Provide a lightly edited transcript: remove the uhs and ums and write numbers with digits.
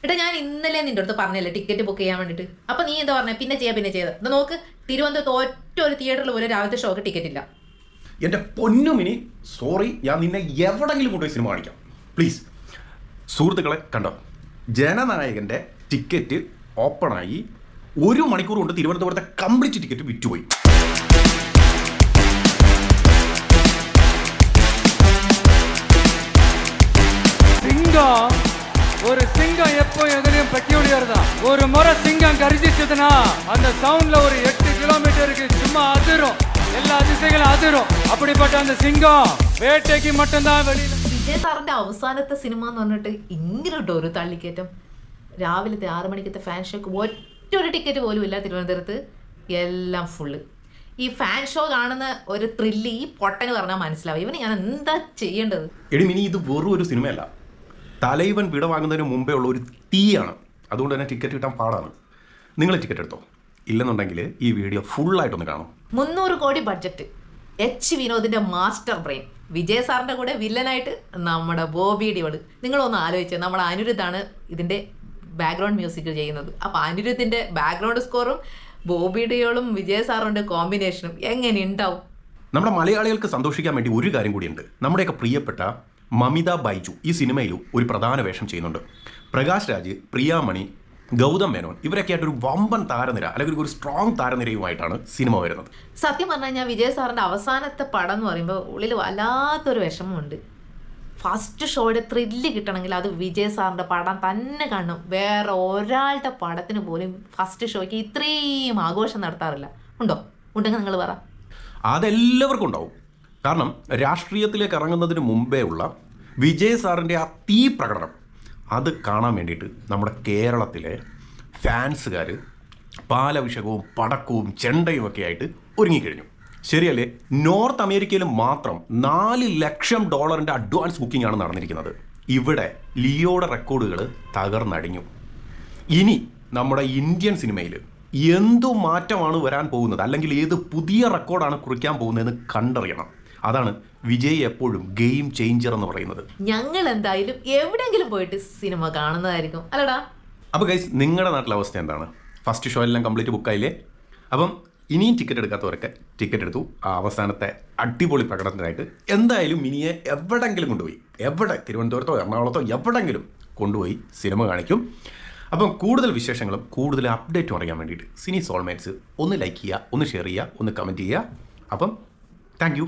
എടാ ഞാൻ ഇന്നലെ നിന്റെ അടുത്ത് പറഞ്ഞല്ലേ ടിക്കറ്റ് ബുക്ക് ചെയ്യാൻ വേണ്ടിയിട്ട്. അപ്പം നീ എന്താ പറഞ്ഞത്? പിന്നെ ചെയ്ത് ഇത് നോക്ക്, തിരുവനന്തപുരത്ത് ഒറ്റ ഒരു തിയേറ്ററിൽ പോലും രാവിലത്തെ ഷോക്ക് ടിക്കറ്റ് ഇല്ല. എൻ്റെ പൊന്നുമിനി, സോറി, ഞാൻ നിന്നെ എവിടെങ്കിലും കൊണ്ടുപോയി സിനിമ കാണിക്കാം പ്ലീസ്. സുഹൃത്തുക്കളെ കണ്ടോ, ജനനായകൻ്റെ ടിക്കറ്റ് ഓപ്പണായി 1 മണിക്കൂർ കൊണ്ട് തിരുവനന്തപുരത്തെ കംപ്ലീറ്റ് ടിക്കറ്റ് വിറ്റുപോയി. ஒரு சிங்கம் எப்போ எதுலையும் பெட்டி ஒடியாருதா. ஒரு முறை சிங்கம் கரிச்சிச்சதுன்னா அந்த சவுண்ட்ல ஒரு 8 கிலோமீட்டருக்கு சும்மா அதிரும், எல்லா அதிசயங்களும் அதிரும். அப்படிப்பட்ட அந்த சிங்கம் വേട്ടയ്ക്ക് மட்டும்தான் വെളിയിൽ. വിജയ് സാറിന്റെ അവസാനത്തെ സിനിമ എന്ന് പറഞ്ഞിട്ട് ഇങ്ങോട്ടോ ഒരു തള്ളിക്കയറ്റം. രാവിലത്തെ 6 മണിക്കത്തെ ഫാൻ ഷോക്ക് ഒറ്റ ഒരു ടിക്കറ്റ് പോലും ഇല്ല തിരുവനന്തപുരത്ത്, എല്ലാം ഫുള്ള്. ഈ ഫാൻ ഷോ കാണുന്ന ഒരു ത്രില്ല് ഈ പൊട്ടന് പറഞ്ഞാൽ മനസ്സിലാവും. ഇവന് ഞാൻ എന്താ ചെയ്യേണ്ടത്? എടി മിനി, ഇത് വെറും ഒരു സിനിമയല്ല, തലൈവൻ വിട വാങ്ങുന്നതിന് മുമ്പേ ഉള്ള ഒരു തീയാണ്. അതുകൊണ്ട് തന്നെ ടിക്കറ്റ് കിട്ടാൻ പാടാണ്. നിങ്ങൾ ടിക്കറ്റ് എടുത്തോ, ഇല്ലെന്നുണ്ടെങ്കിൽ ഈ വീഡിയോ ഫുള്ളായിട്ടൊന്ന് കാണും. 300 കോടി ബഡ്ജറ്റ്, എച്ച് വിനോദിന്റെ മാസ്റ്റർ ബ്രെയിൻ, വിജയ് സാറിന്റെ കൂടെ വില്ലനായിട്ട് നമ്മുടെ ബോബി ഡിയോള്. നിങ്ങളൊന്ന് ആലോചിച്ച്, നമ്മുടെ അനിരുദ്ധാണ് ഇതിന്റെ ബാക്ക്ഗ്രൗണ്ട് മ്യൂസിക് ചെയ്യുന്നത്. അപ്പോൾ അനിരുദ്ധിന്റെ ബാക്ക്ഗ്രൗണ്ട് സ്കോറും ബോബി ഡിയോളും വിജയ് സാറിന്റെ കോമ്പിനേഷനും എങ്ങനെ ഉണ്ടാവും? നമ്മുടെ മലയാളികൾക്ക് സന്തോഷിക്കാൻ വേണ്ടി ഒരു കാര്യം കൂടിയുണ്ട്. നമ്മുടെയൊക്കെ പ്രിയപ്പെട്ട മമിത ബൈജു ഈ സിനിമയിൽ ഒരു പ്രധാന വേഷം ചെയ്യുന്നുണ്ട്. പ്രകാശ് രാജ്, പ്രിയാമണി, ഗൗതം മേനോൻ ഇവരൊക്കെ ആയിട്ട് ഒരു വമ്പൻ താരനിര, അല്ലെങ്കിൽ ഒരു സ്ട്രോങ് താരനിരയുമായിട്ടാണ് സിനിമ വരുന്നത്. സത്യം പറഞ്ഞു കഴിഞ്ഞാൽ വിജയ് സാറിന്റെ അവസാനത്തെ പടം എന്ന് പറയുമ്പോൾ ഉള്ളിൽ വല്ലാത്തൊരു വിഷമമുണ്ട്. ഫസ്റ്റ് ഷോയുടെ ത്രില്ല് കിട്ടണമെങ്കിൽ അത് വിജയ് സാറിന്റെ പടം തന്നെ കാണണം. വേറെ ഒരാളുടെ പടത്തിന് പോലും ഫസ്റ്റ് ഷോയ്ക്ക് ഇത്രയും ആഘോഷം നടത്താറില്ല. ഉണ്ടോ? ഉണ്ടെങ്കിൽ നിങ്ങൾ പറ. അതെല്ലാവർക്കും ഉണ്ടാവും. കാരണം രാഷ്ട്രീയത്തിലേക്ക് ഇറങ്ങുന്നതിന് മുമ്പേ ഉള്ള വിജയ് സാറിൻ്റെ ആ തീ പ്രകടനം അത് കാണാൻ വേണ്ടിയിട്ട് നമ്മുടെ കേരളത്തിലെ ഫാൻസുകാർ പാലഭിഷേകവും പടക്കവും ചെണ്ടയും ഒക്കെ ആയിട്ട് ഒരുങ്ങിക്കഴിഞ്ഞു. ശരിയല്ലേ? നോർത്ത് അമേരിക്കയിൽ മാത്രം $4 ലക്ഷം അഡ്വാൻസ് ബുക്കിംഗ് ആണ് നടന്നിരിക്കുന്നത്. ഇവിടെ ലിയോയുടെ റെക്കോർഡുകൾ തകർന്നടിഞ്ഞു. ഇനി നമ്മുടെ ഇന്ത്യൻ സിനിമയിൽ എന്തു മാറ്റമാണ് വരാൻ പോകുന്നത്, അല്ലെങ്കിൽ ഏത് പുതിയ റെക്കോർഡാണ് കുറിക്കാൻ പോകുന്നതെന്ന് കണ്ടറിയണം. അതാണ് വിജയ് എപ്പോഴും ഗെയിം ചേഞ്ചർ എന്ന് പറയുന്നത്. ഞങ്ങൾ എന്തായാലും എവിടെയെങ്കിലും പോയിട്ട് സിനിമ കാണുന്നതായിരിക്കും, അല്ലടാ? അപ്പോൾ ഗൈസ്, നിങ്ങളുടെ നാട്ടിലെ അവസ്ഥ എന്താണ്? ഫസ്റ്റ് ഷോ എല്ലാം കംപ്ലീറ്റ് ബുക്കായില്ലേ? അപ്പം ഇനിയും ടിക്കറ്റ് എടുക്കാത്തവരൊക്കെ ടിക്കറ്റ് എടുത്തു. ആ അവസാനത്തെ അടിപൊളി പ്രകടനത്തിനായിട്ട് എന്തായാലും മിനിയെ എവിടെയെങ്കിലും കൊണ്ടുപോയി, തിരുവനന്തപുരത്തോ എറണാകുളത്തോ എവിടെയെങ്കിലും കൊണ്ടുപോയി സിനിമ കാണിക്കും. അപ്പം കൂടുതൽ വിശേഷങ്ങളും കൂടുതൽ അപ്ഡേറ്റും അറിയാൻ വേണ്ടിയിട്ട് സിനി സോൾമേറ്റ്സ് ഒന്ന് ലൈക്ക് ചെയ്യുക, ഒന്ന് ഷെയർ ചെയ്യുക, ഒന്ന് കമൻറ്റ് ചെയ്യുക. അപ്പം താങ്ക് യു.